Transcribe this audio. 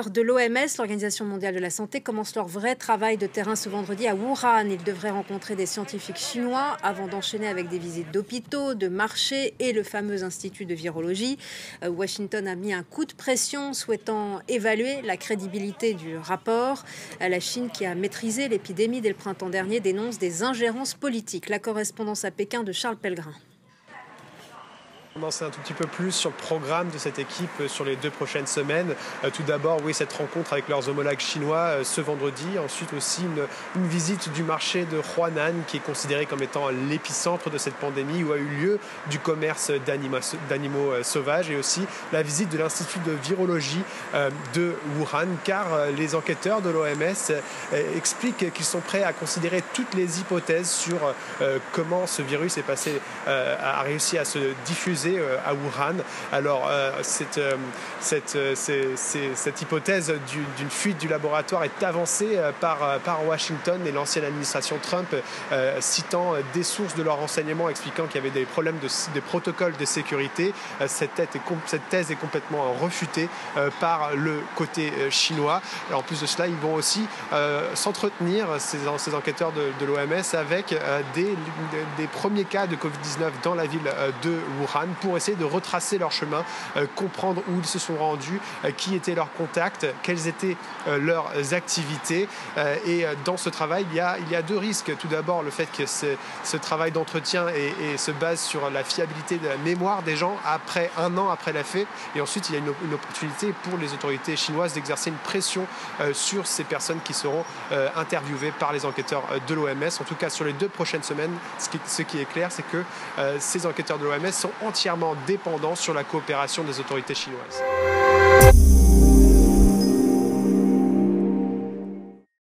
De l'OMS, l'Organisation mondiale de la santé, commencent leur vrai travail de terrain ce vendredi à Wuhan. Ils devraient rencontrer des scientifiques chinois avant d'enchaîner avec des visites d'hôpitaux, de marchés et le fameux institut de virologie. Washington a mis un coup de pression souhaitant évaluer la crédibilité du rapport. La Chine, qui a maîtrisé l'épidémie dès le printemps dernier, dénonce des ingérences politiques. La correspondance à Pékin de Charles Pellegrin. On sait un tout petit peu plus sur le programme de cette équipe sur les 2 prochaines semaines. Tout d'abord, oui, cette rencontre avec leurs homologues chinois ce vendredi. Ensuite aussi une visite du marché de Huanan qui est considéré comme étant l'épicentre de cette pandémie où a eu lieu du commerce d'animaux sauvages et aussi la visite de l'Institut de virologie de Wuhan car les enquêteurs de l'OMS expliquent qu'ils sont prêts à considérer toutes les hypothèses sur comment ce virus a réussi à se diffuser à Wuhan. Alors cette hypothèse d'une fuite du laboratoire est avancée par Washington et l'ancienne administration Trump, citant des sources de leurs renseignements expliquant qu'il y avait des problèmes des protocoles de sécurité. Cette thèse est complètement refutée par le côté chinois. Alors, en plus de cela, ils vont aussi s'entretenir, ces enquêteurs de l'OMS, avec des premiers cas de Covid-19 dans la ville de Wuhan pour essayer de retracer leur chemin, comprendre où ils se sont rendus, qui étaient leurs contacts, quelles étaient leurs activités. Et dans ce travail, il y a 2 risques. Tout d'abord, le fait que ce travail d'entretien se base sur la fiabilité de la mémoire des gens après 1 an après la fait. Et ensuite, il y a une opportunité pour les autorités chinoises d'exercer une pression sur ces personnes qui seront interviewées par les enquêteurs de l'OMS. En tout cas, sur les 2 prochaines semaines, ce qui est clair, c'est que ces enquêteurs de l'OMS sont entièrement dépendants sur la coopération des autorités chinoises.